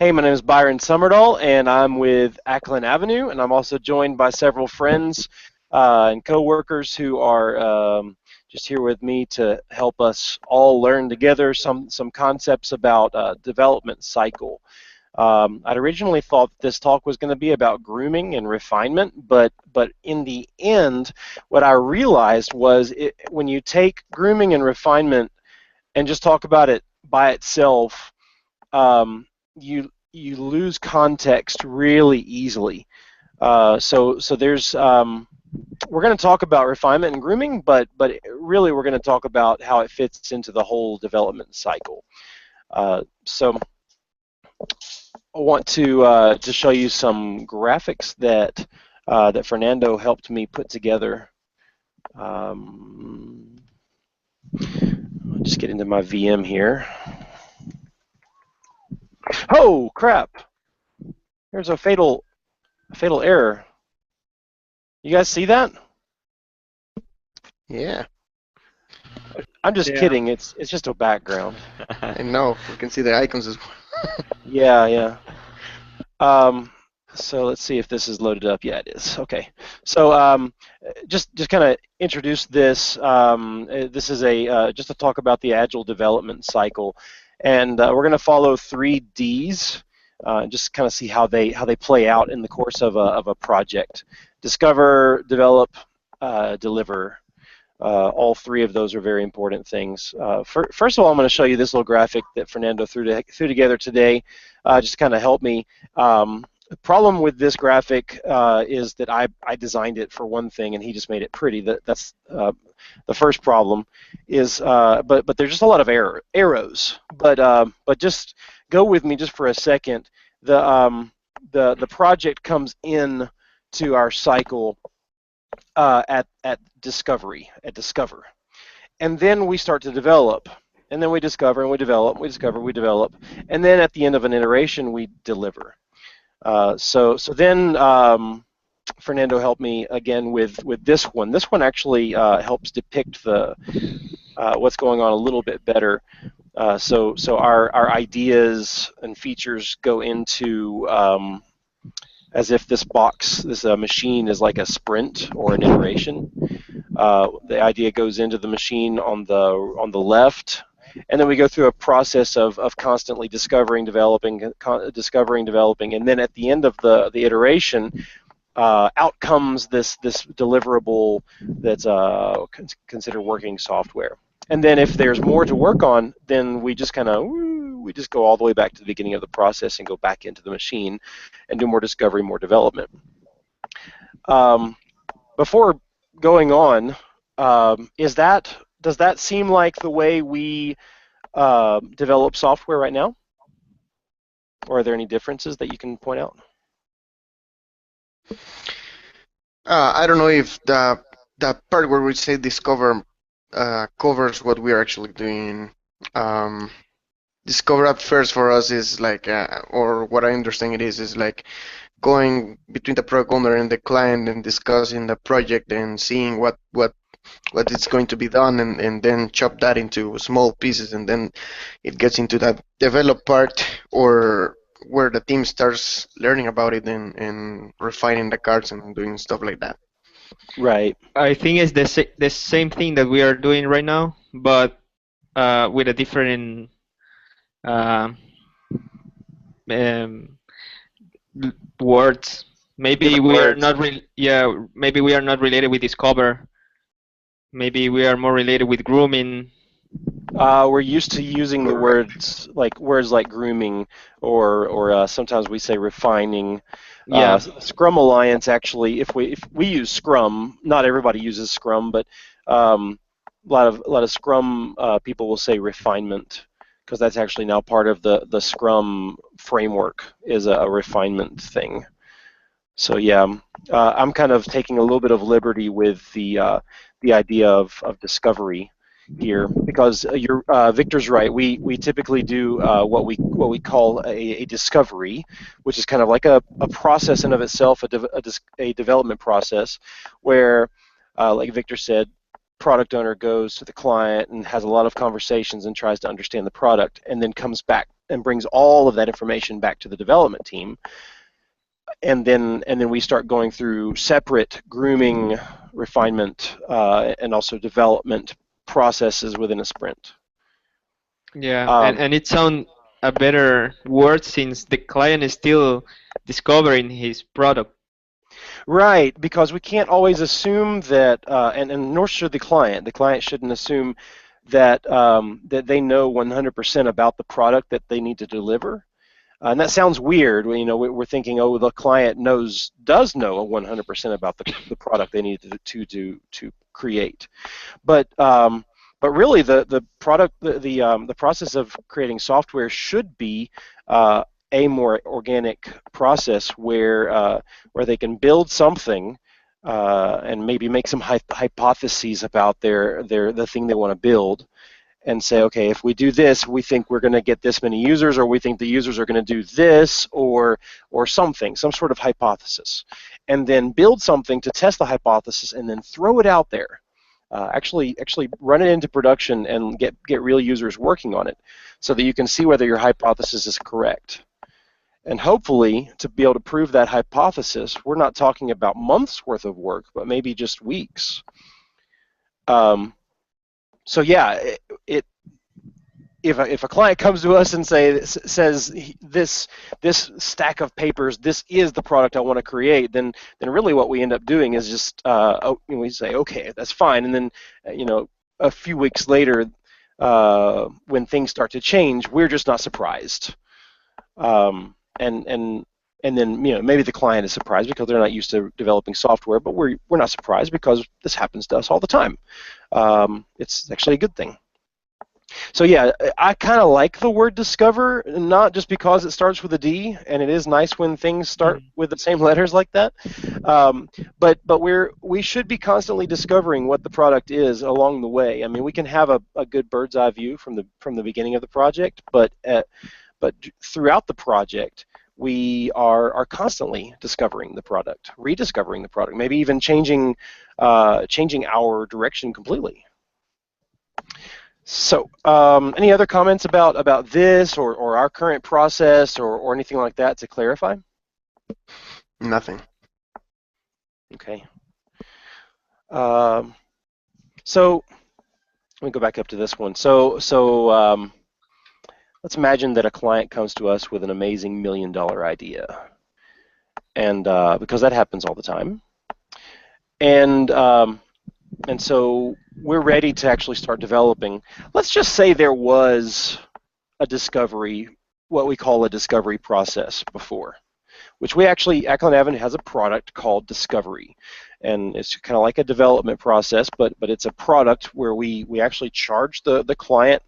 Hey, my name is Byron Summerdahl, and I'm with Acklen Avenue, and I'm also joined by several friends and coworkers who are just here with me to help us all learn together some concepts about development cycle. I'd originally thought this talk was going to be about grooming and refinement, but in the end, what I realized was when you take grooming and refinement and just talk about it by itself, you lose context really easily. So there's we're going to talk about refinement and grooming, but really we're going to talk about how it fits into the whole development cycle. So I want to show you some graphics that Fernando helped me put together. I'll just get into my VM here. Oh crap! There's a fatal error. You guys see that? Yeah, I'm just Yeah. kidding. It's just a background. I know. We can see the icons as well. Yeah, yeah. Um, so let's see if this is loaded up. Yeah, it is. Okay. So just kind of introduce this. This is a just to talk about the agile development cycle, and we're going to follow 3 Ds. Just kind of see how they play out in the course of a project. Discover, develop, deliver. All 3 of those are very important things. First of all, I'm going to show you this little graphic that Fernando threw together today, just to kind of help me. The problem with this graphic is that I designed it for one thing, and he just made it pretty. That's the first problem. But there's just a lot of arrows. But just go with me just for a second. The project comes in to our cycle at discover, and then we start to develop, and then we discover and we develop, we discover, we develop, and then at the end of an iteration we deliver. So then Fernando helped me again with this one. This one actually helps depict the what's going on a little bit better. So our ideas and features go into as if this machine is like a sprint or an iteration. The idea goes into the machine on the left, and then we go through a process of constantly discovering, developing, and then at the end of the iteration, out comes this deliverable that's considered working software. And then if there's more to work on, then we just go all the way back to the beginning of the process and go back into the machine and do more discovery, more development. Before going on, does that seem like the way we develop software right now? Or are there any differences that you can point out? I don't know if the part where we say discover covers what we are actually doing. Um, Discover at first for us is like, or what I understand it is like going between the product owner and the client and discussing the project and seeing what is going to be done, and then chop that into small pieces, and then it gets into that develop part, or where the team starts learning about it and refining the cards and doing stuff like that. Right. I think it's the same thing that we are doing right now, but with a different uh, um, words. Maybe Different we are words. not maybe we are not related with Discover. Maybe we are more related with grooming. We're used to using the words like grooming, or sometimes we say refining. Yeah. Scrum Alliance actually, if we use Scrum, not everybody uses Scrum, but a lot of Scrum people will say refinement, because that's actually now part of the Scrum framework, is a refinement thing. So yeah, I'm kind of taking a little bit of liberty with the idea of discovery here, because Victor's right. We typically do what we call a discovery, which is kind of like a process in of itself, a development process, where like Victor said, product owner goes to the client and has a lot of conversations and tries to understand the product, and then comes back and brings all of that information back to the development team. And then we start going through separate grooming, refinement, and also development processes within a sprint. Yeah, and it sounds a better word since the client is still discovering his product. Right, because we can't always assume that, and nor should the client. The client shouldn't assume that that they know 100% about the product that they need to deliver. And that sounds weird. We're thinking, oh, the client does know 100% about the product they need to create. But really, the product, the process of creating software should be a more organic process where they can build something and maybe make some hypotheses about the thing they want to build, and say, okay, if we do this, we think we're going to get this many users, or we think the users are going to do this, or some sort of hypothesis, and then build something to test the hypothesis, and then throw it out there. Actually run it into production and get real users working on it, so that you can see whether your hypothesis is correct. And hopefully, to be able to prove that hypothesis, we're not talking about months worth of work, but maybe just weeks. So yeah, if a client comes to us and says this stack of papers, this is the product I want to create, then really what we end up doing is just we say, okay, that's fine, and then a few weeks later, when things start to change, we're just not surprised, and then maybe the client is surprised because they're not used to developing software, but we're not surprised because this happens to us all the time. It's actually a good thing. So yeah, I kind of like the word discover, not just because it starts with a D, and it is nice when things start with the same letters like that. But we should be constantly discovering what the product is along the way. I mean, we can have a good bird's eye view from the beginning of the project, but throughout the project, we are constantly discovering the product, rediscovering the product, maybe even changing our direction completely. So, any other comments about this or our current process or anything like that to clarify? Nothing. Okay. So let me go back up to this one. So let's imagine that a client comes to us with an amazing $1 million idea, and because that happens all the time, and so we're ready to actually start developing. Let's just say there was a discovery, what we call a discovery process before, which we actually, Acklen Avenue has a product called Discovery. And it's kind of like a development process, but it's a product where we actually charge the client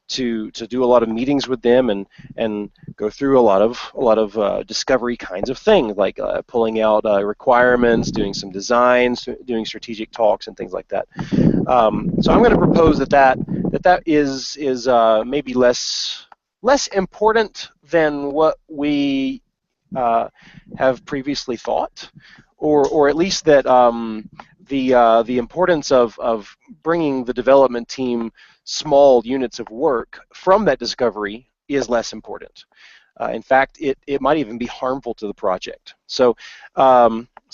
to do a lot of meetings with them and go through a lot of discovery kinds of things, like pulling out requirements, doing some designs, doing strategic talks, and things like that. So I'm going to propose that is maybe less important than what we have previously thought, or at least that the importance of bringing the development team small units of work from that discovery is less important. In fact, it might even be harmful to the project. So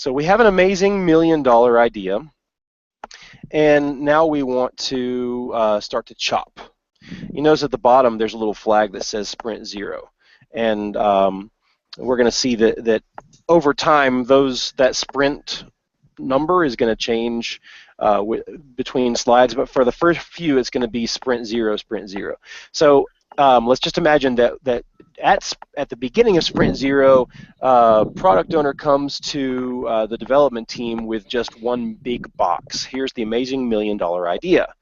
we have an amazing $1 million idea, and now we want to start to chop. You notice at the bottom there's a little flag that says Sprint 0, and we're going to see that over time that sprint number is going to change between slides, but for the first few it's going to be Sprint 0, Sprint 0. So let's just imagine that at the beginning of Sprint 0, product owner comes to the development team with just one big box. Here's the amazing $1 million idea.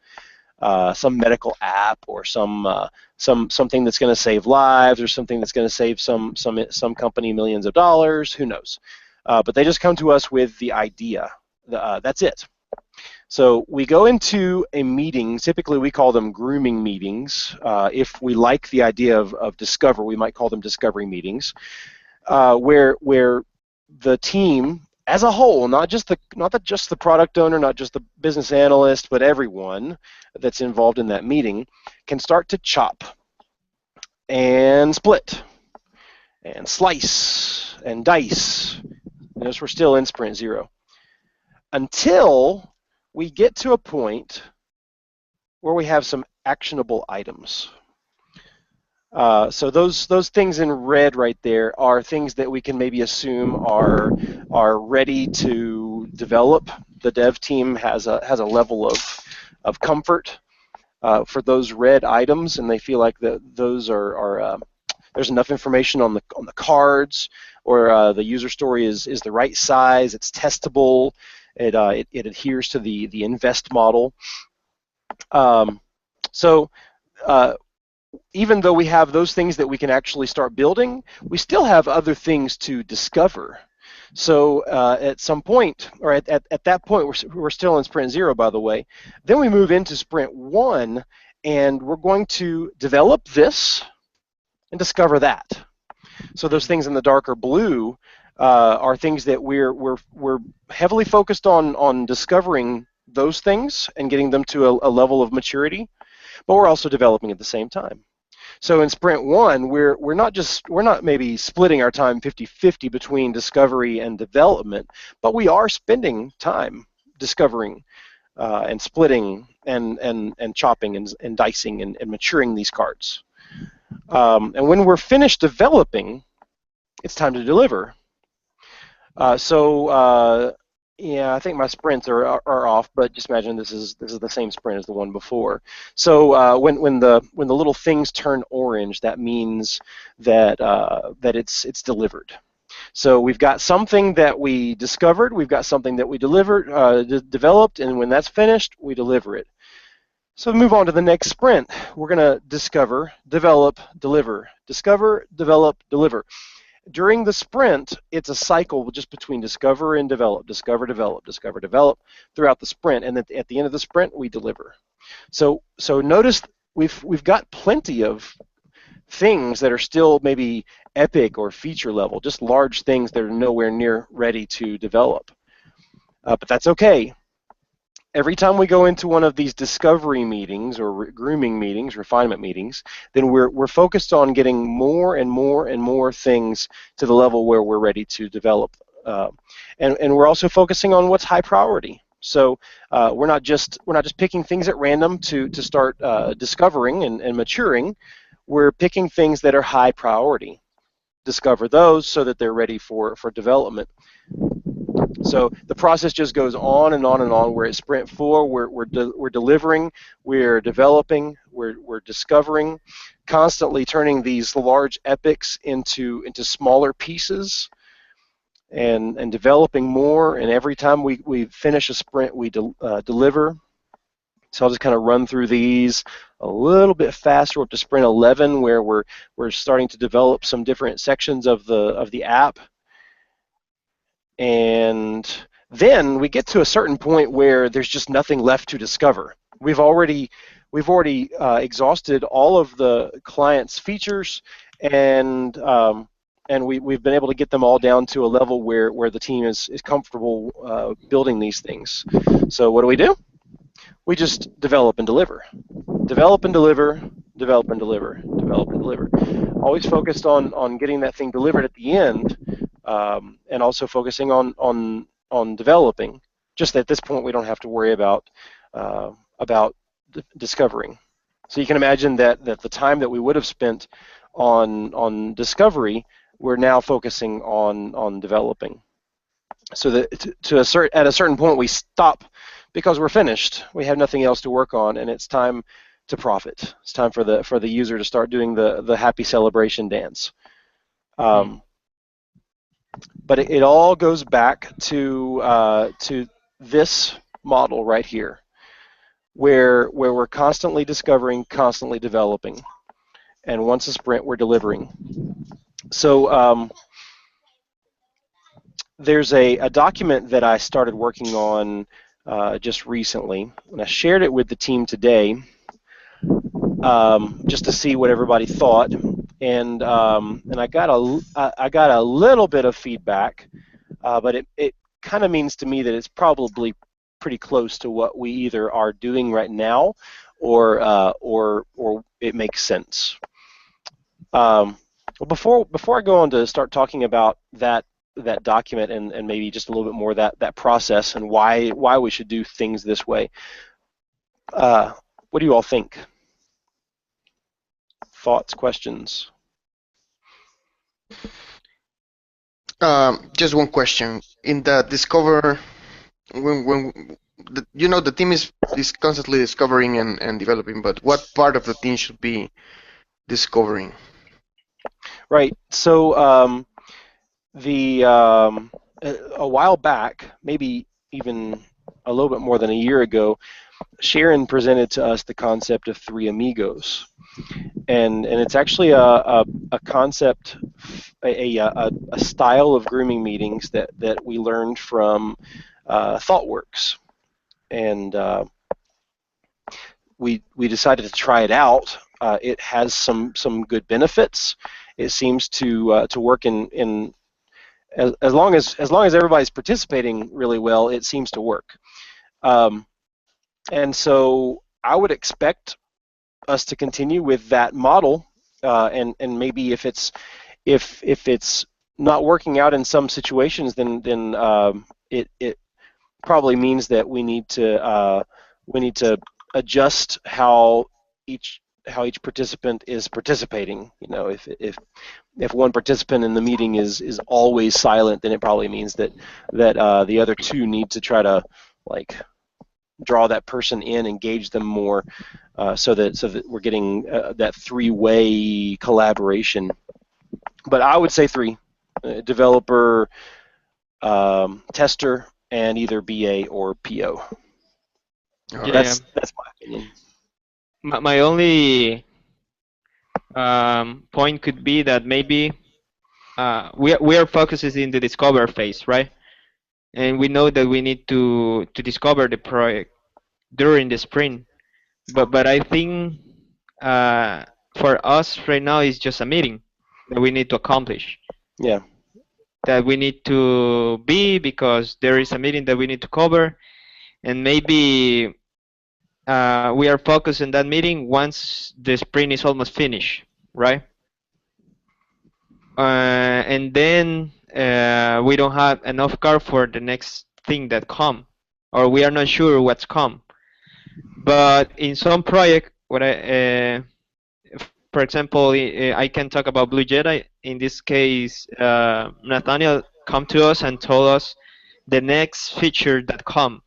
Some medical app, or something that's going to save lives, or something that's going to save some company millions of dollars. Who knows? But they just come to us with the idea. That's it. So we go into a meeting. Typically, we call them grooming meetings. If we like the idea of discover, we might call them discovery meetings, where the team as a whole, not just the product owner, not just the business analyst, but everyone that's involved in that meeting, can start to chop. and split, and slice, and dice. Notice we're still in sprint 0. Until we get to a point where we have some actionable items. So those things in red right there are things that we can maybe assume are ready to develop. The dev team has a level of comfort for those red items, and they feel like those are there's enough information on the cards, or the user story is the right size, it's testable, it adheres to the invest model. So even though we have those things that we can actually start building, we still have other things to discover. So at some point, or at that point, we're still in sprint 0, by the way. Then we move into sprint 1, and we're going to develop this and discover that. So those things in the darker blue are things that we're heavily focused on discovering those things and getting them to a level of maturity, but we're also developing at the same time. So in sprint 1, we're not maybe splitting our time 50-50 between discovery and development, but we are spending time discovering and splitting and chopping and dicing and maturing these cards. And when we're finished developing, it's time to deliver. Yeah, I think my sprints are off, but just imagine this is the same sprint as the one before. So when the little things turn orange, that means that it's delivered. So we've got something that we discovered, we've got something that we developed, and when that's finished, we deliver it. So move on to the next sprint. We're going to discover, develop, deliver. Discover, develop, deliver. During the sprint, it's a cycle just between discover and develop, discover, develop, discover, develop throughout the sprint, and at the end of the sprint, we deliver. So notice we've got plenty of things that are still maybe epic or feature level, just large things that are nowhere near ready to develop. But that's okay. Every time we go into one of these discovery meetings or grooming meetings, refinement meetings, then we're focused on getting more and more and more things to the level where we're ready to develop. And we're also focusing on what's high priority. So we're not just picking things at random to start discovering and maturing. We're picking things that are high priority. Discover those so that they're ready for development. So the process just goes on and on and on. We're at sprint 4. We're delivering. We're developing. We're discovering. Constantly turning these large epics into smaller pieces, and developing more. And every time we finish a sprint, we deliver. So I'll just kind of run through these a little bit faster. We're up to sprint 11, where we're starting to develop some different sections of the app. And then we get to a certain point where there's just nothing left to discover. We've already exhausted all of the client's features, and we've been able to get them all down to a level where the team is comfortable building these things. So what do? We just develop and deliver. Develop and deliver, develop and deliver, develop and deliver. Always focused on getting that thing delivered at the end, and also focusing on developing. Just at this point, we don't have to worry about discovering. So you can imagine that the time that we would have spent on discovery, we're now focusing on developing. So that at a certain point, we stop because we're finished. We have nothing else to work on, and it's time to profit. It's time for the user to start doing the happy celebration dance. But it all goes back to this model right here, where we're constantly discovering, constantly developing, and once a sprint, we're delivering. So there's a document that I started working on just recently, and I shared it with the team today, just to see what everybody thought, and I got a little bit of feedback, but it kind of means to me that it's probably pretty close to what we either are doing right now, or it makes sense. Well, before I go on to start talking about that document and maybe just a little bit more that process and why we should do things this way, uh, what do you all think? Thoughts, questions? Just one question. In the discover, when the team is constantly discovering and developing, but what part of the team should be discovering? Right. So the a while back, maybe even a little bit more than a year ago, Sharon presented to us the concept of three amigos, and it's actually a concept, a style of grooming meetings that we learned from ThoughtWorks, and we decided to try it out. It has some good benefits. It seems to work in as long as everybody's participating really well, it seems to work. Um, and so I would expect us to continue with that model, and maybe if it's not working out in some situations, then it probably means that we need to adjust how each participant is participating. If one participant in the meeting is always silent, then it probably means that the other two need to try to like draw that person in, engage them more, so that we're getting that three-way collaboration. But I would say three: developer, tester, and either BA or PO. All right. Yeah. That's my opinion. My only point could be that maybe we are focused in the discover phase, right? And we know that we need to discover the project during the sprint. But I think uh, for us right now it's just a meeting that we need to accomplish, Yeah. that we need to be because there is a meeting that we need to cover, and maybe we are focused on that meeting once the sprint is almost finished, right? And then we don't have enough card for the next thing that come, or we are not sure what's come. But in some project, for example, I can talk about Blue Jedi. In this case, Nathaniel come to us and told us the next feature that come,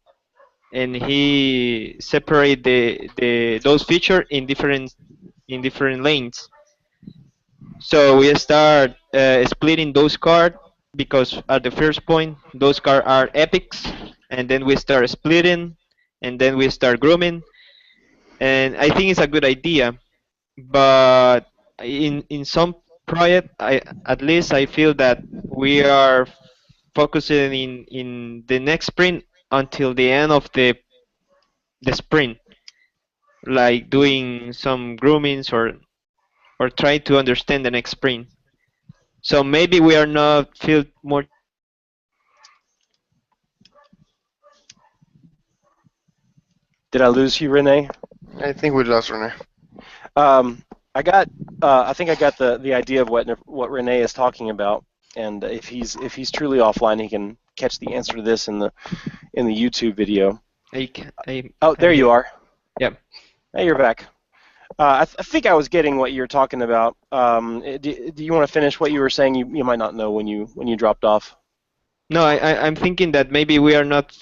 and he separate the those feature in different lanes. So we start splitting those cards because at the first point those cards are epics, and then we start splitting, and then we start grooming, and I think it's a good idea. But in some project, I at least I feel that we are focusing in the next sprint until the end of the sprint, like doing some groomings or try to understand the next sprint. So maybe we are not feel more Did I lose you, Renee? I think we lost Rene. Um, I got. I think I got the idea of what Renee is talking about, and if he's truly offline, he can catch the answer to this in the YouTube video. Oh, I'm there you here. are. Yep. Hey, you're back. I think I was getting what you're talking about. Do you want to finish what you were saying? You might not know when you dropped off. No, I'm thinking that maybe we are not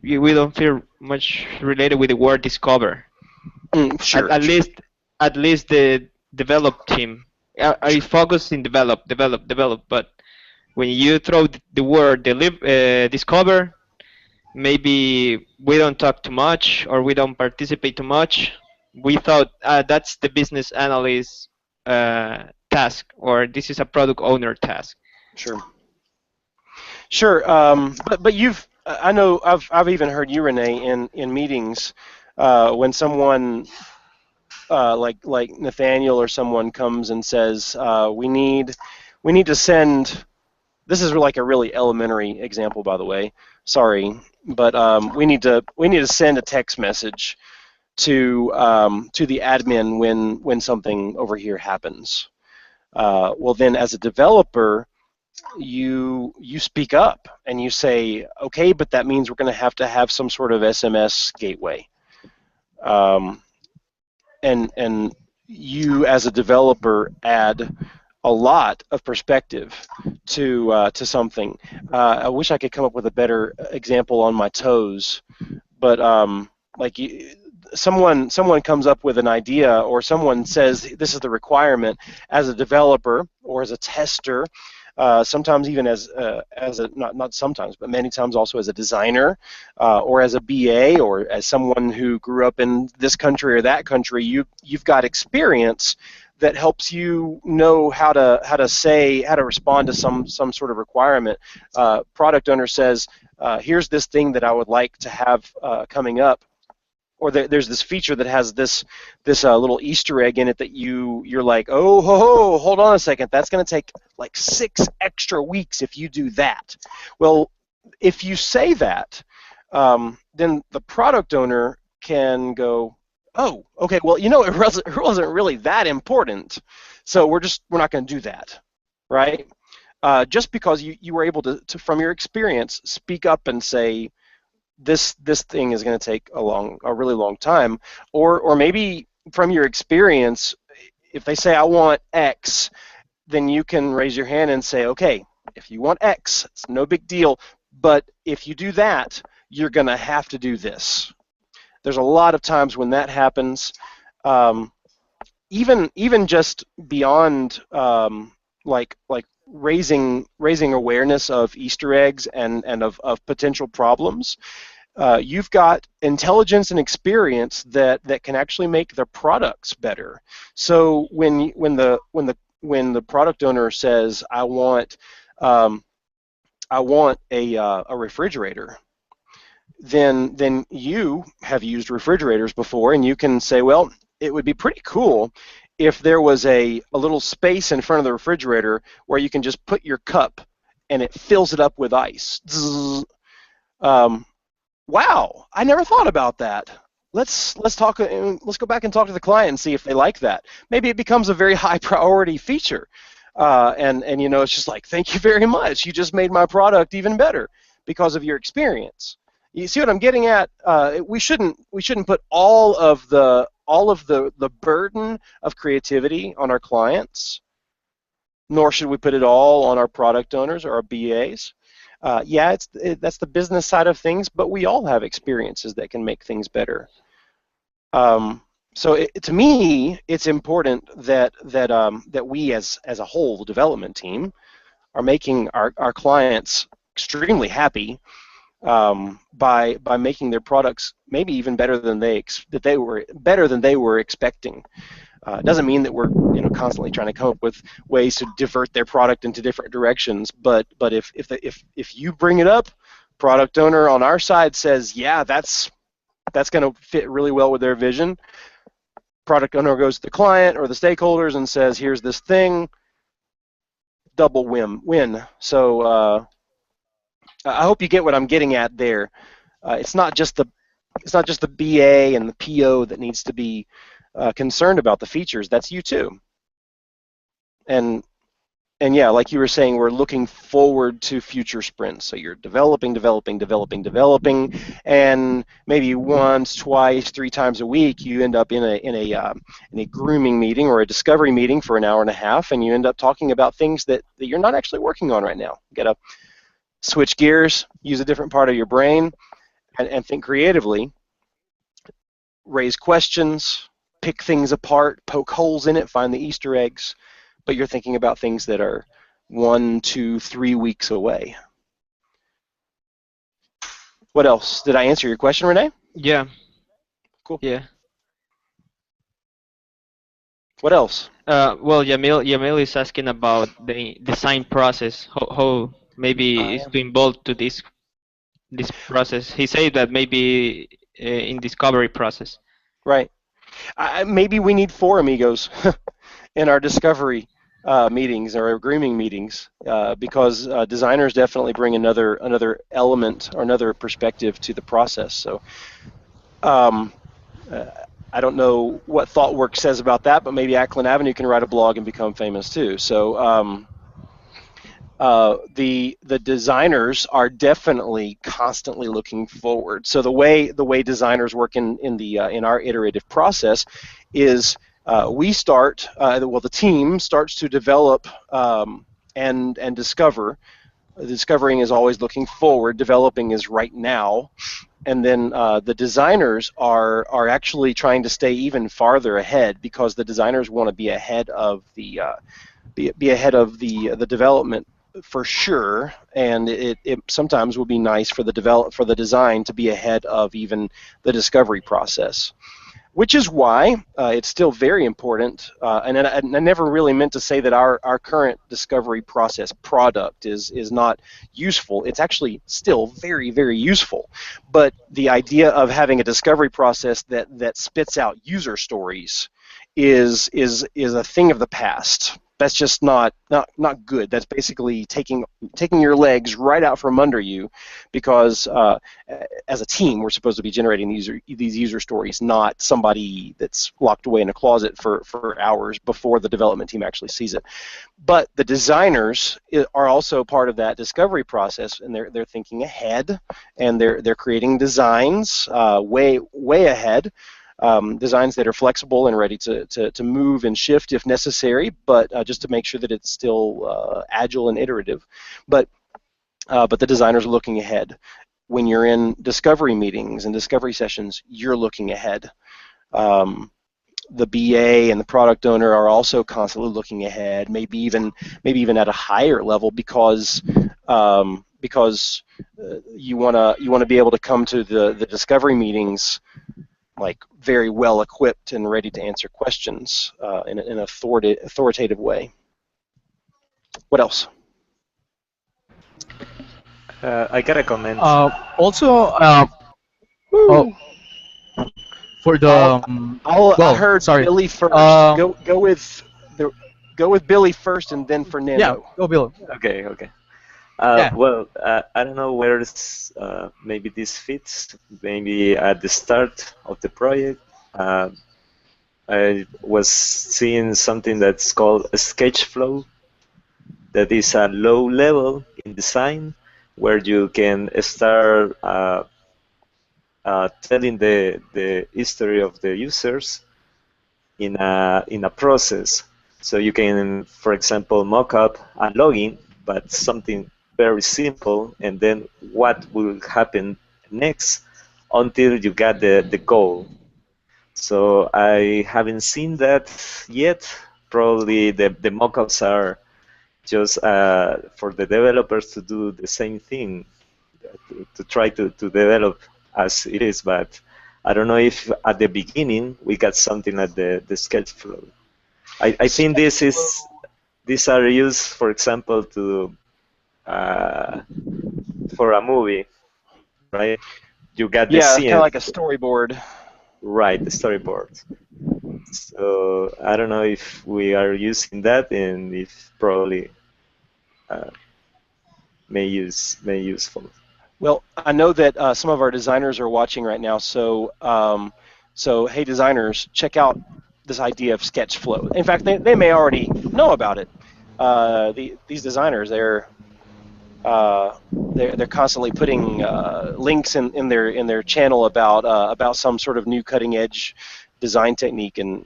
we don't feel much related with the word discover. Sure, At sure. least the develop team. I focus in develop. But when you throw the word discover, maybe we don't talk too much or we don't participate too much. We thought that's the business analyst task, or this is a product owner task. Sure. Sure. But I know I've even heard you, Renee, in meetings, when someone like Nathaniel or someone comes and says, we need to send. This is like a really elementary example, by the way. Sorry, but we need to send a text message to the admin when something over here happens. Well, then as a developer, you speak up and you say, okay, but that means we're going to have some sort of SMS gateway. Um, and you as a developer add a lot of perspective to something. I wish I could come up with a better example on my toes, but like someone comes up with an idea, or someone says this is the requirement. As a developer or as a tester, sometimes even as a not sometimes, but many times also as a designer, or as a BA, or as someone who grew up in this country or that country, you've got experience that helps you know how to respond to some sort of requirement. Product owner says, here's this thing that I would like to have coming up, or there's this feature that has this little Easter egg in it that you're like, oh ho, hold on a second, that's going to take like 6 extra weeks if you do that. Well, if you say that, then the product owner can go, oh, okay, well, it wasn't really that important, so we're not going to do that, right? Just because you were able to, from your experience, speak up and say, this thing is going to take a really long time, or maybe from your experience, if they say I want X, then you can raise your hand and say, okay, if you want X, it's no big deal, but if you do that, you're going to have to do this. There's a lot of times when that happens, even just beyond like raising awareness of Easter eggs and of potential problems. You've got intelligence and experience that can actually make their products better. So when the product owner says, I want a refrigerator, then you have used refrigerators before, and you can say, well, it would be pretty cool if there was a little space in front of the refrigerator where you can just put your cup and it fills it up with ice. Um, wow, I never thought about that. Let's talk. Let's go back and talk to the client and see if they like that. Maybe it becomes a very high priority feature, and it's just like, thank you very much. You just made my product even better because of your experience. You see what I'm getting at? We shouldn't put all of the burden of creativity on our clients, nor should we put it all on our product owners or our BAs. Yeah, that's the business side of things, but we all have experiences that can make things better. So to me, it's important that we as a whole development team are making our clients extremely happy, by making their products maybe even better than they were expecting. It doesn't mean that we're constantly trying to come up with ways to divert their product into different directions. But if you bring it up, product owner on our side says, yeah, that's going to fit really well with their vision. Product owner goes to the client or the stakeholders and says, here's this thing. Double win. So I hope you get what I'm getting at there. It's not just the BA and the PO that needs to be concerned about the features. That's you too. And yeah, like you were saying, we're looking forward to future sprints. So you're developing, and maybe once, twice, 3 times a week, you end up in a grooming meeting or a discovery meeting for an hour and a half, and you end up talking about things that you're not actually working on right now. You got to switch gears, use a different part of your brain, and think creatively. Raise questions, pick things apart, poke holes in it, find the Easter eggs, but you're thinking about things that are 1, 2, 3 weeks away. What else? Did I answer your question, Renee? Yeah. Cool. Yeah. What else? Well, Yamil is asking about the design process. How maybe is to involve to this process. He said that maybe in discovery process. Right. Maybe we need 4 amigos in our discovery meetings or our grooming meetings, because designers definitely bring another element or another perspective to the process. So I don't know what ThoughtWorks says about that, but maybe Acklen Avenue can write a blog and become famous too. So the designers are definitely constantly looking forward. So the way designers work in our iterative process is we start well, the team starts to develop and discover. Discovering is always looking forward. Developing is right now, and then the designers are actually trying to stay even farther ahead because the designers want to be ahead of be ahead of the development for sure, and it sometimes will be nice for the design to be ahead of even the discovery process, which is why it's still very important. And I never really meant to say that our current discovery process product is not useful. It's actually still very, very useful. But the idea of having a discovery process that spits out user stories is a thing of the past. That's just not good. That's basically taking your legs right out from under you, because as a team, we're supposed to be generating these user stories, not somebody that's locked away in a closet for hours before the development team actually sees it. But the designers are also part of that discovery process, and they're thinking ahead, and they're creating designs way ahead. Designs that are flexible and ready to move and shift if necessary, but just to make sure that it's still agile and iterative. But the designers are looking ahead. When you're in discovery meetings and discovery sessions, you're looking ahead. The BA and the product owner are also constantly looking ahead, maybe even at a higher level, because you want to be able to come to the discovery meetings like very well equipped and ready to answer questions in an authoritative way. What else? I got a comment. Also, oh, Woo! for the I'll, I well, heard sorry. Billy first. Um, Go with Billy first, and then yeah, Fernando. go Bill. Okay, okay. Yeah. Well, I don't know where maybe this fits. Maybe at the start of the project, uh, I was seeing something that's called a sketch flow. That is a low level in design where you can start telling the history of the users in a process. So you can, for example, mock up a login, but something very simple, and then what will happen next until you get the goal. So I haven't seen that yet. Probably the mockups are just for the developers to do the same thing, to try to develop as it is, but I don't know if at the beginning we got something like the sketch flow. I think these are used, for example, to uh, for a movie, right? You got the Yeah, it's kind of scene, like a storyboard. right? The storyboard. So I don't know if we are using that, and if probably uh, may useful. Well, I know that some of our designers are watching right now, so hey, designers, check out this idea of sketch flow. In fact, they may already know about it. These designers, they're constantly putting links in their channel about some sort of new cutting edge design technique, and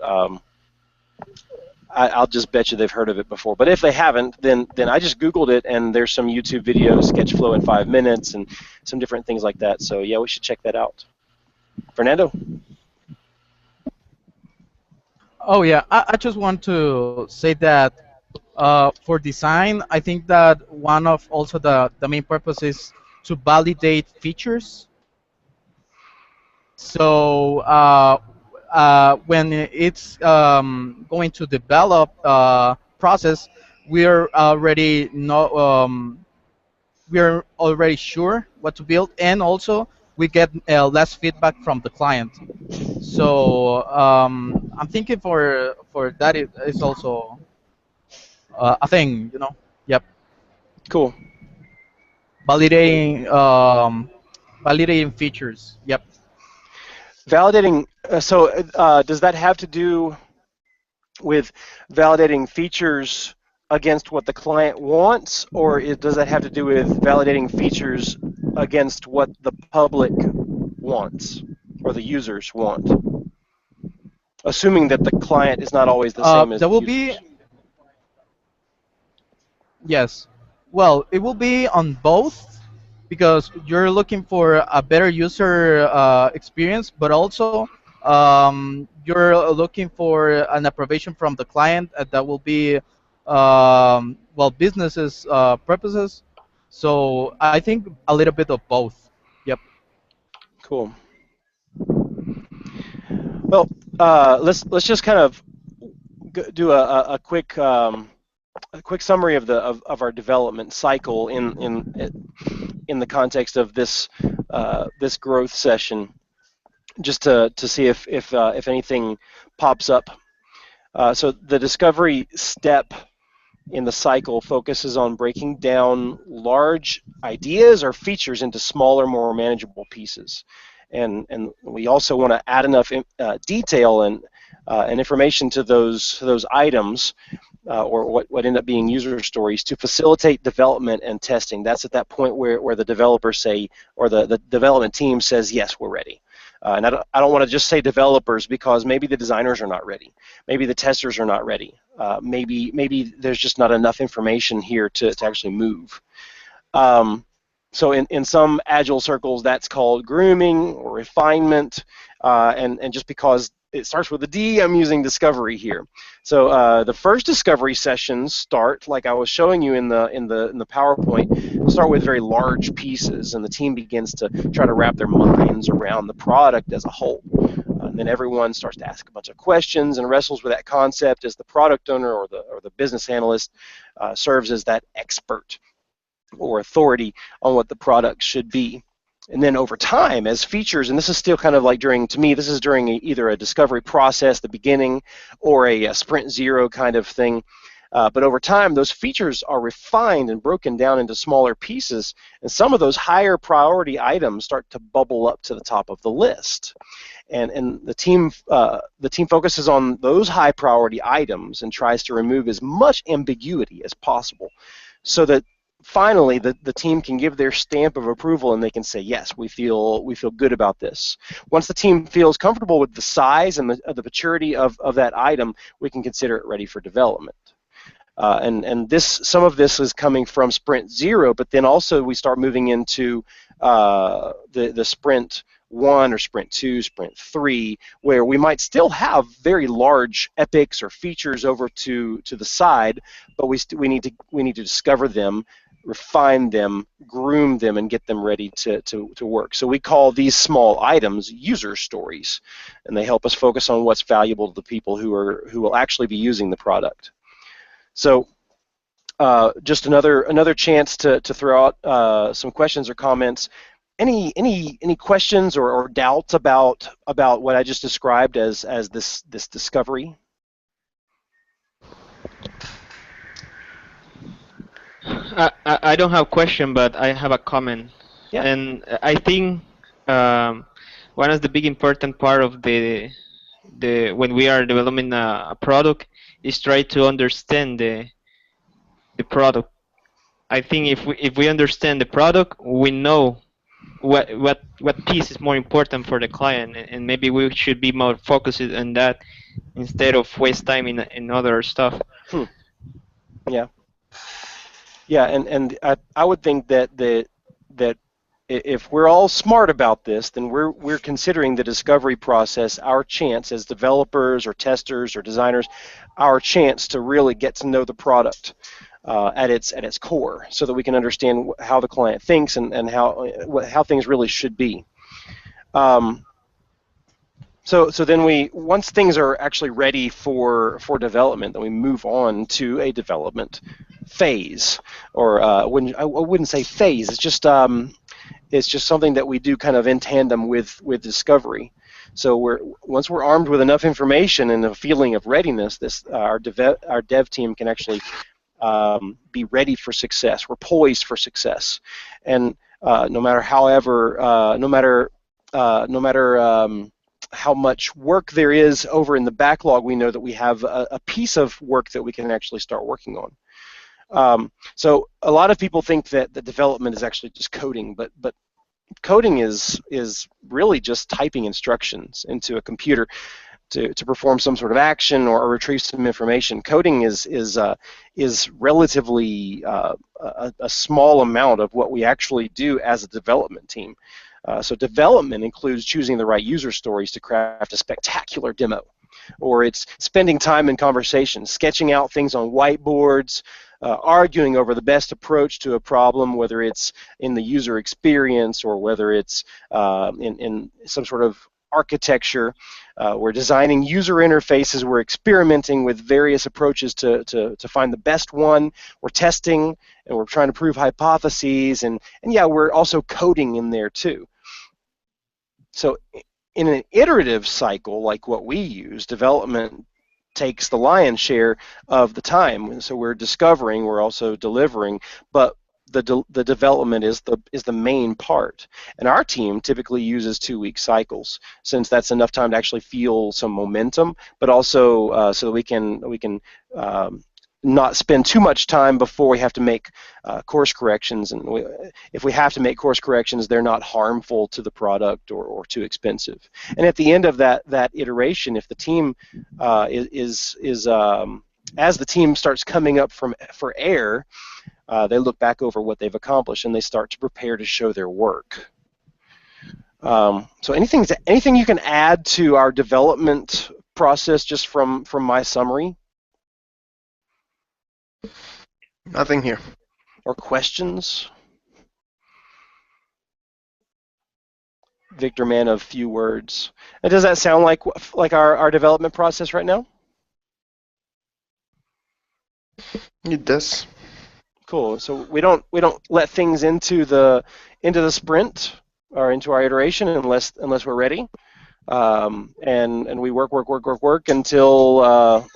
I'll just bet you they've heard of it before. But if they haven't, then I just Googled it, and there's some YouTube videos, sketch flow in 5 minutes, and some different things like that. So yeah, we should check that out. Fernando? Oh yeah, I just want to say that for design, I think that one of also the main purpose is to validate features. So when it's going to develop process, we're already know we're already sure what to build, and also we get less feedback from the client. So I'm thinking for that it is also a thing. Yep, Cool. validating validating features. Yep. Validating. Does that have to do with validating features against what the client wants, or does that have to do with validating features against what the public wants or the users want? Assuming that the client is not always the same as There the will be, users. yes. Well, it will be on both because you're looking for a better user experience, but also you're looking for an approbation from the client that will be, well, businesses purposes. So I think a little bit of both. Yep. Cool. Well, let's just kind of do a quick summary of of our development cycle in the context of this growth session, just to see if anything pops up. So the discovery step in the cycle focuses on breaking down large ideas or features into smaller, more manageable pieces. And we also want to add enough detail and information to those items, or what end up being user stories, to facilitate development and testing. That's at that point where the developers say, or the development team says, yes, we're ready. And I don't want to just say developers, because maybe the designers are not ready. Maybe the testers are not ready. Maybe there's just not enough information here to actually move. Um, so in some agile circles, that's called grooming or refinement, and just because it starts with a D, I'm using discovery here. So the first discovery sessions start, like I was showing you in the PowerPoint, start with very large pieces, and the team begins to try to wrap their minds around the product as a whole. And then everyone starts to ask a bunch of questions and wrestles with that concept, as the product owner or the business analyst serves as that expert or authority on what the product should be. And then over time, as features, and this is still kind of like to me, this is during either a discovery process, the beginning, or a sprint zero kind of thing. But over time, those features are refined and broken down into smaller pieces, and some of those higher priority items start to bubble up to the top of the list. And the team focuses on those high priority items and tries to remove as much ambiguity as possible, so that finally the team can give their stamp of approval and they can say, yes, we feel good about this. Once the team feels comfortable with the size and the maturity of that item, we can consider it ready for development. And some of this is coming from sprint zero, but then also we start moving into the sprint one or sprint two, sprint three, where we might still have very large epics or features over to the side, but we need to discover them, refine them, groom them, and get them ready to work. So we call these small items user stories, and they help us focus on what's valuable to the people who will actually be using the product. So just another chance to throw out some questions or comments. Any questions or doubts about what I just described as this discovery? I don't have a question, but I have a comment. Yeah. And I think one of the big important part of the when we are developing a product is try to understand the product. I think if we understand the product, we know what piece is more important for the client, and maybe we should be more focused on that instead of waste time in other stuff. Yeah. Yeah, and I would think that if we're all smart about this, then we're considering the discovery process our chance as developers or testers or designers, our chance to really get to know the product at its core, so that we can understand how the client thinks and how things really should be. So then once things are actually ready for development, then we move on to a development phase, or I wouldn't say phase. It's just something that we do kind of in tandem with discovery. So once we're armed with enough information and a feeling of readiness, our dev team can actually be ready for success. We're poised for success, and no matter how much work there is over in the backlog, we know that we have a piece of work that we can actually start working on. So a lot of people think that the development is actually just coding, but coding is really just typing instructions into a computer to perform some sort of action or retrieve some information. Coding is relatively a small amount of what we actually do as a development team. So development includes choosing the right user stories to craft a spectacular demo, or it's spending time in conversation, sketching out things on whiteboards, arguing over the best approach to a problem, whether it's in the user experience or whether it's in some sort of architecture. We're designing user interfaces. We're experimenting with various approaches to find the best one. We're testing, and we're trying to prove hypotheses, and yeah, we're also coding in there too. So in an iterative cycle like what we use, development takes the lion's share of the time. So we're discovering, we're also delivering, but the development is the main part. And our team typically uses 2-week cycles, since that's enough time to actually feel some momentum, but also so that we can not spend too much time before we have to make course corrections. And if we have to make course corrections, they're not harmful to the product or too expensive. And at the end of that iteration, if the team as the team starts coming up for air, they look back over what they've accomplished and they start to prepare to show their work. So anything you can add to our development process just from my summary? Nothing here. Or questions? Victor, man of few words. And does that sound like our development process right now? It does. Cool. So we don't let things into the sprint or into our iteration unless we're ready, and we work until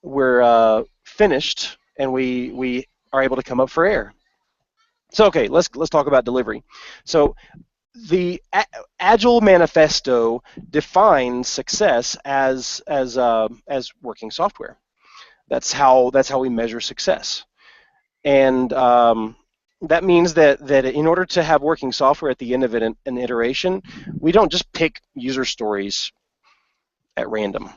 we're finished and we are able to come up for air. So okay, let's talk about delivery. So the Agile Manifesto defines success as working software. That's how we measure success. And that means that in order to have working software at the end of an iteration, we don't just pick user stories at random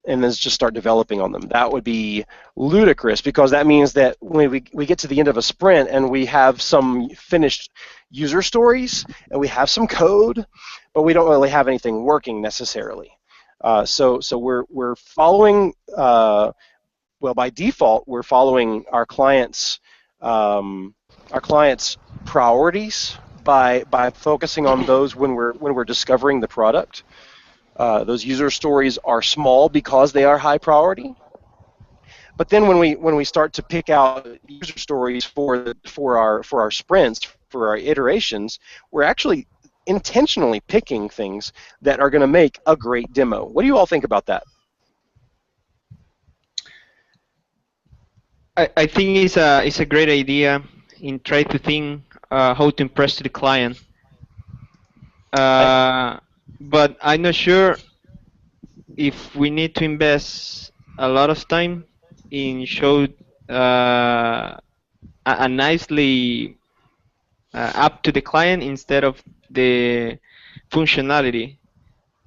and then just start developing on them. That would be ludicrous, because that means that when we get to the end of a sprint and we have some finished user stories and we have some code, but we don't really have anything working necessarily. So we're following. Well, by default, we're following our clients' priorities by focusing on those when we're discovering the product. Those user stories are small because they are high priority. But then when we start to pick out user stories for our sprints, for our iterations, we're actually intentionally picking things that are going to make a great demo. What do you all think about that? I think it's a great idea in try to think how to impress to the client. But I'm not sure if we need to invest a lot of time in show a nicely app to the client instead of the functionality.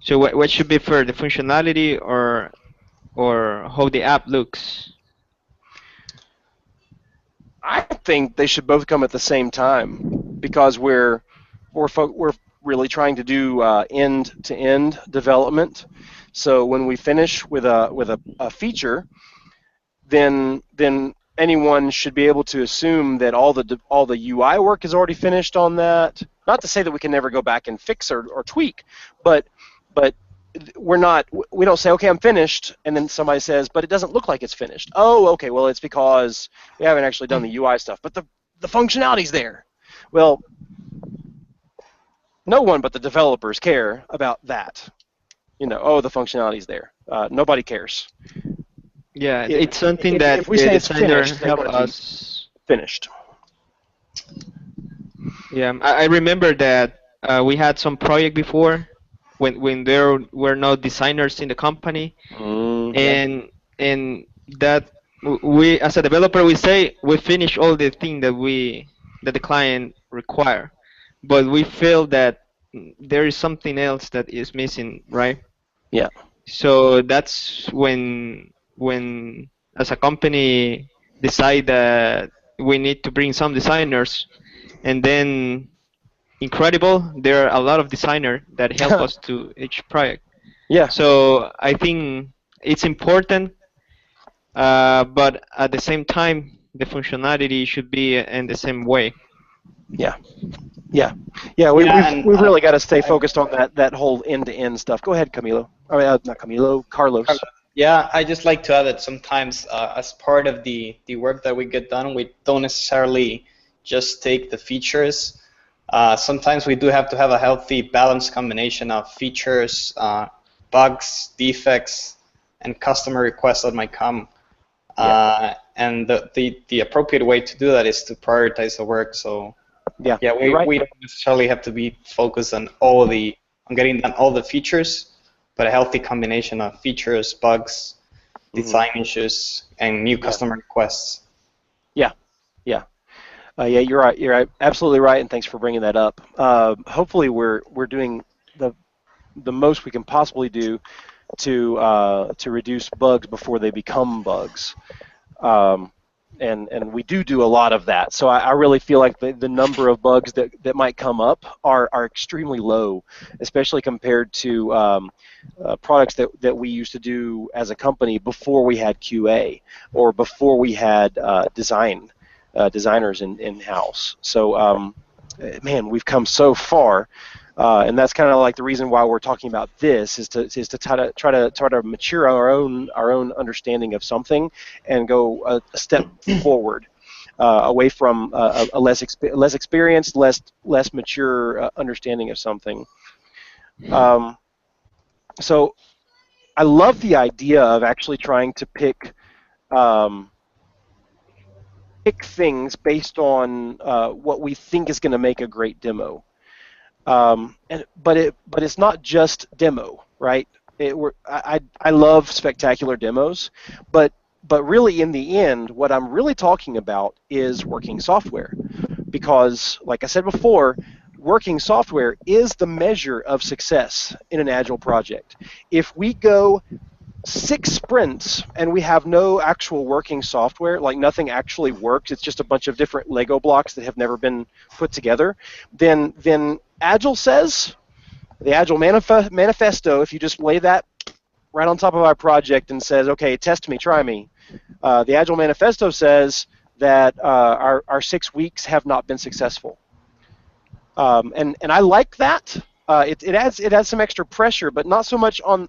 So what should be first, the functionality or how the app looks? I think they should both come at the same time, because we're really trying to do end-to-end development. So when we finish with a feature, then anyone should be able to assume that all the UI work is already finished on that. Not to say that we can never go back and fix or tweak, but we don't say, okay, I'm finished, and then somebody says, but it doesn't look like it's finished. Oh, okay, well, it's because we haven't actually done the UI stuff, but the functionality's there. Well, no one but the developers care about that. Oh, the functionality's there. Nobody cares. Yeah, it's something that if we the say it's designer finished, they help want it to be us. finished. Yeah, I remember that we had some project before when there were no designers in the company, Yeah. and that we as a developer we say we finish all the thing that the client require, but we feel that there is something else that is missing, right? Yeah. So that's when as a company decide that we need to bring some designers, and then incredible there are a lot of designers that help us to each project. Yeah. So I think it's important, but at the same time the functionality should be in the same way. Yeah. Yeah. Yeah. Yeah, and We've really got to stay I, focused on that whole end-to-end stuff. Go ahead, Camilo. I mean, not Camilo, Carlos. yeah, I just like to add that sometimes, as part of the work that we get done, we don't necessarily just take the features. Sometimes we do have to have a healthy, balanced combination of features, bugs, defects, and customer requests that might come. And the appropriate way to do that is to prioritize the work. So Yeah. yeah, You're right. we don't necessarily have to be focused on on getting done all the features, but a healthy combination of features, bugs, design issues, and new customer requests. Yeah. Yeah. Yeah, you're right. You're absolutely right, and thanks for bringing that up. Hopefully, we're doing the most we can possibly do to reduce bugs before they become bugs. Um, and we do a lot of that. So I really feel like the number of bugs that might come up are extremely low, especially compared to products that we used to do as a company before we had QA or before we had designers in-house. So man, we've come so far. And that's kind of like the reason why we're talking about this is to try to mature our own understanding of something and go a step forward, away from a less experienced, less mature understanding of something. So I love the idea of actually trying to um, pick things based on what we think is going to make a great demo. But it's not just demo, right? I love spectacular demos, but really in the end, what I'm really talking about is working software, because like I said before, working software is the measure of success in an agile project. If we go 6 sprints and we have no actual working software, like nothing actually works, it's just a bunch of different Lego blocks that have never been put together, then Agile says, the Agile manifesto, if you just lay that right on top of our project and says, okay, test me, try me, the Agile manifesto says that our 6 weeks have not been successful. And I like that. It adds some extra pressure, but not so much on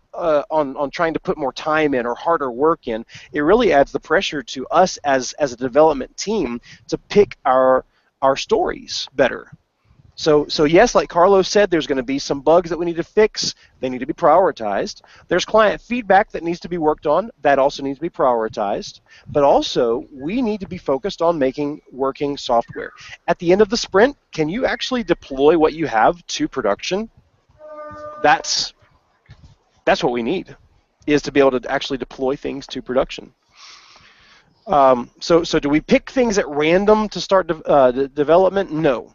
trying to put more time in or harder work in. It really adds the pressure to us as a development team to pick our stories better. So yes, like Carlos said, there's going to be some bugs that we need to fix. They need to be prioritized. There's client feedback that needs to be worked on. That also needs to be prioritized. But also, we need to be focused on making working software. At the end of the sprint, can you actually deploy what you have to production? That's what we need, is to be able to actually deploy things to production. So do we pick things at random to start development? No.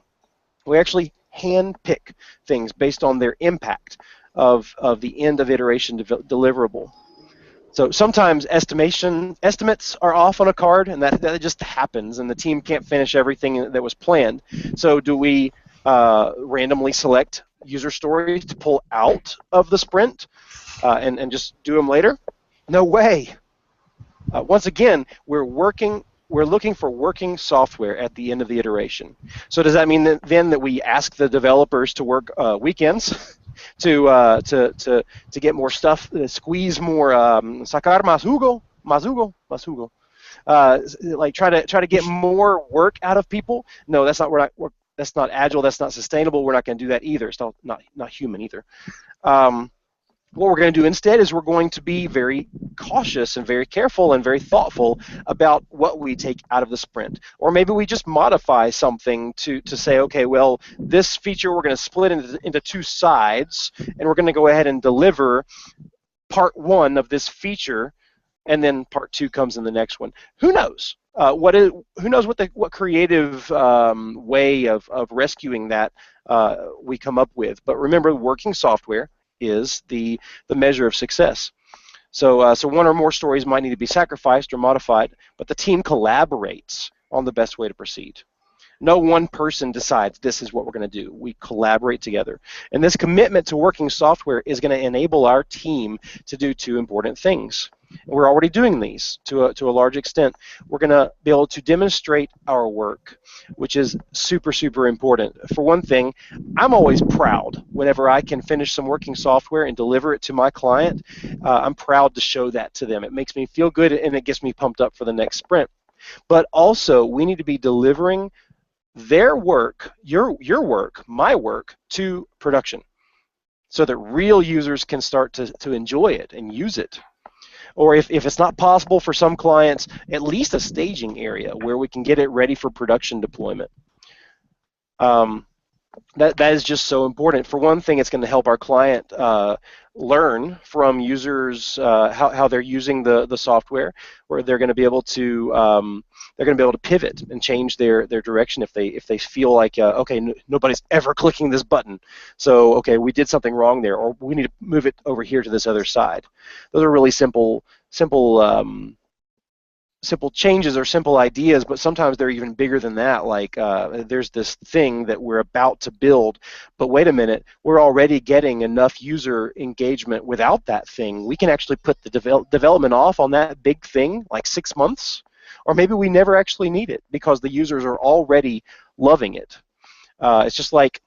We actually hand pick things based on their impact of the end of iteration deliverable. So sometimes estimates are off on a card, and that just happens, and the team can't finish everything that was planned. So do we randomly select user stories to pull out of the sprint and just do them later? No way. Once again, we're looking for working software at the end of the iteration. So does that mean that we ask the developers to work weekends to get more stuff, squeeze more, sacar más jugo, like try to get more work out of people? No, that's not agile. That's not sustainable. We're not going to do that either. It's not human either. What we're going to do instead is we're going to be very cautious and very careful and very thoughtful about what we take out of the sprint. Or maybe we just modify something to say, okay, well, this feature we're going to split into two sides, and we're going to go ahead and deliver part one of this feature, and then part two comes in the next one. Who knows? Who knows what creative way of rescuing that we come up with? But remember, working software is the measure of success. So one or more stories might need to be sacrificed or modified, but the team collaborates on the best way to proceed. No one person decides this is what we're going to do. We collaborate together. And this commitment to working software is going to enable our team to do two important things. We're already doing these to a large extent. We're going to be able to demonstrate our work, which is super, super important. For one thing, I'm always proud whenever I can finish some working software and deliver it to my client. I'm proud to show that to them. It makes me feel good, and it gets me pumped up for the next sprint. But also, we need to be delivering their work, your work, my work, to production so that real users can start to enjoy it and use it. Or if it's not possible for some clients, at least a staging area where we can get it ready for production deployment. That is just so important. For one thing, it's going to help our client learn from users how they're using the software, or they're going to be able to pivot and change their direction if they feel like okay, nobody's ever clicking this button, so okay, we did something wrong there, or we need to move it over here to this other side. Those are really simple changes or simple ideas, but sometimes they're even bigger than that. Like there's this thing that we're about to build, but wait a minute, we're already getting enough user engagement without that thing. We can actually put the development off on that big thing like 6 months, or maybe we never actually need it because the users are already loving it. It's just like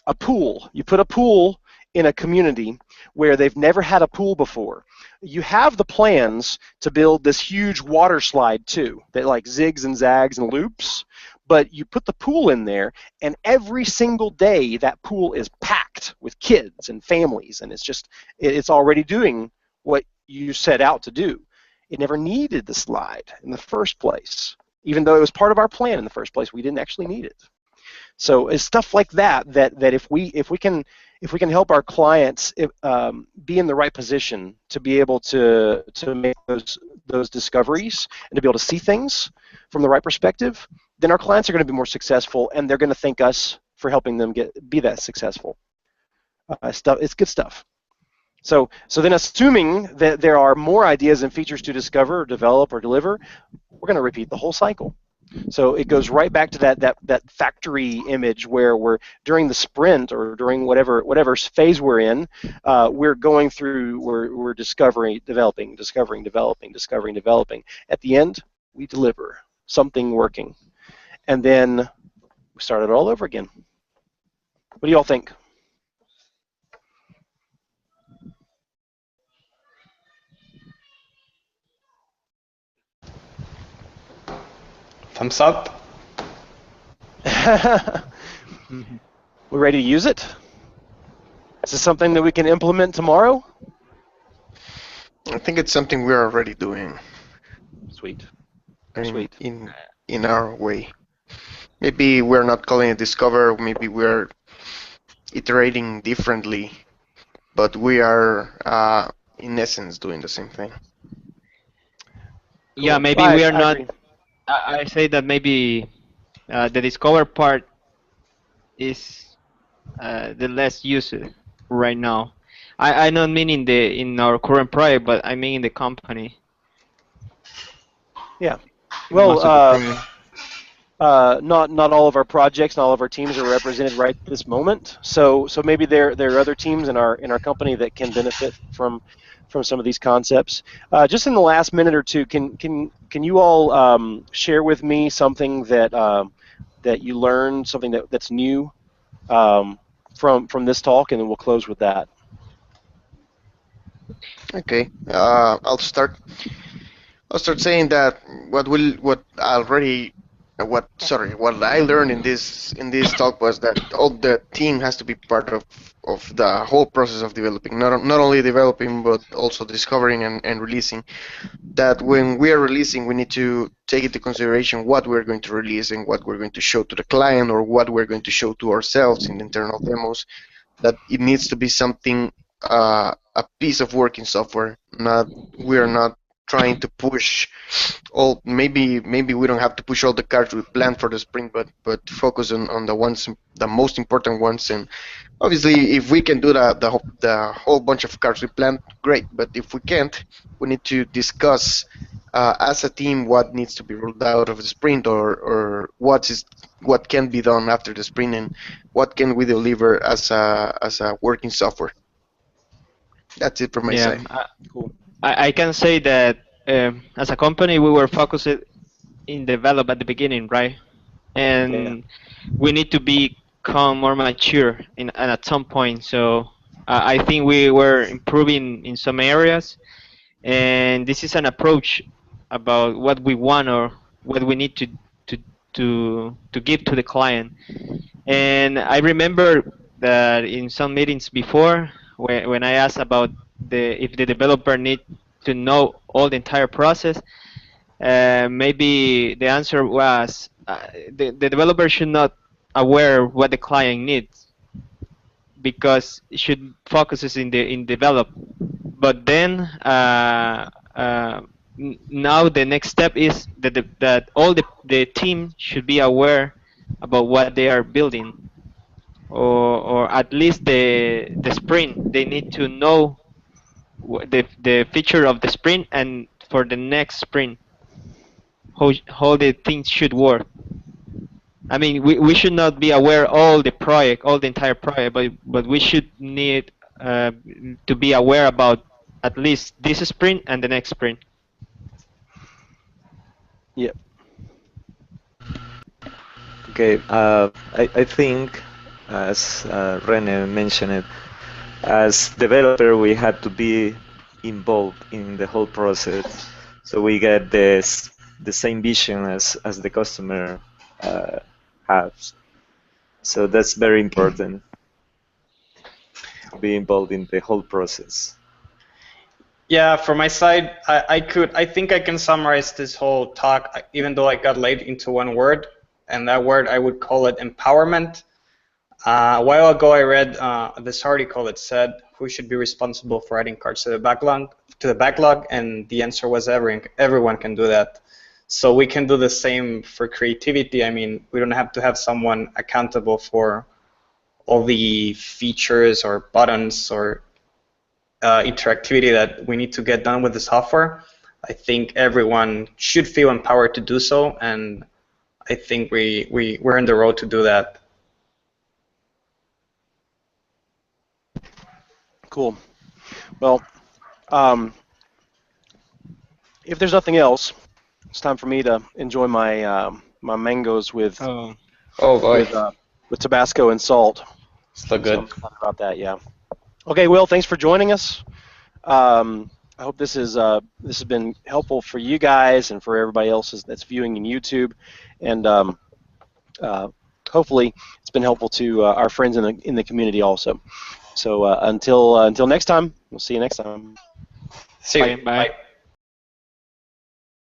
a pool. You put a pool in a community where they've never had a pool before. You have the plans to build this huge water slide too that like zigs and zags and loops, but you put the pool in there, and every single day that pool is packed with kids and families, and it's already doing what you set out to do. It never needed the slide in the first place. Even though it was part of our plan in the first place, we didn't actually need it. So it's stuff like that if we can help our clients be in the right position to be able to make those discoveries and to be able to see things from the right perspective, then our clients are going to be more successful, and they're going to thank us for helping them be that successful. It's good stuff. So then, assuming that there are more ideas and features to discover, or develop, or deliver, we're going to repeat the whole cycle. So it goes right back to that factory image where we're during the sprint or during whatever phase we're in, we're going through, we're discovering, developing. At the end, we deliver something working, and then we start it all over again. What do y'all think? Thumbs up. We're ready to use it? Is this something that we can implement tomorrow? I think it's something we're already doing. Sweet. Sweet. In our way. Maybe we're not calling it discover, maybe we're iterating differently, but we are in essence doing the same thing. Yeah, Cool. maybe we are not. I say that maybe the discover part is the less used right now. I don't mean in our current project, but I mean in the company. Yeah. Most of the time. Not all of our projects, not all of our teams are represented right this moment. So maybe there are other teams in our company that can benefit from some of these concepts. Just in the last minute or two, can you all share with me something that you learned, something that's new from this talk, and then we'll close with that. Okay. I'll start saying that what I already what I learned in this talk was that all the team has to be part of the whole process of developing, not only developing but also discovering and releasing. That when we are releasing, we need to take into consideration what we're going to release and what we're going to show to the client or what we're going to show to ourselves in internal demos. That it needs to be something, a piece of working software. Not We are not trying to push all. Maybe we don't have to push all the cards we planned for the sprint, but focus on the most important ones. And obviously, if we can do the whole bunch of cards we planned, great. But if we can't, we need to discuss as a team what needs to be rolled out of the sprint, or what can be done after the sprint, and what can we deliver as a working software. That's it from my Yeah, side. Cool. I can say that as a company we were focused in develop at the beginning, right? Yeah. And we need to become more mature and at some point. So I think we were improving in some areas, and this is an approach about what we want or what we need to to give to the client. And I remember that in some meetings before, when I asked about if the developer need to know all the entire process, maybe the answer was the developer should not aware what the client needs because it should focuses in develop. But then now the next step is that all the team should be aware about what they are building, or at least the sprint. They need to know the feature of the sprint and for the next sprint how the things should work. I mean, we should not be aware all the project, all the entire project, but we should need uh, to be aware about at least this sprint and the next sprint. Yeah. Okay, I think, as Rene mentioned it, as developer, we have to be involved in the whole process, so we get the same vision as the customer uh, has. So that's very important to be involved in the whole process. Yeah, from my side, I think I can summarize this whole talk, even though I got laid into one word, and that word I would call it empowerment. A while ago, I read this article that said who should be responsible for adding cards to the backlog, and the answer was everyone can do that. So we can do the same for creativity. I mean, we don't have to have someone accountable for all the features or buttons or interactivity that we need to get done with the software. I think everyone should feel empowered to do so, and I think we're on the road to do that. Cool. Well, um, if there's nothing else, it's time for me to enjoy my mangoes Oh, Oh boy, with uh, with Tabasco and salt. still So good. I'm excited about that. Yeah. Okay, Will. Thanks for joining us. I hope this has been helpful for you guys and for everybody else that's viewing in YouTube, and uh, hopefully it's been helpful to our friends in the community also. So until next time, we'll see you next time. See you. bye. Bye.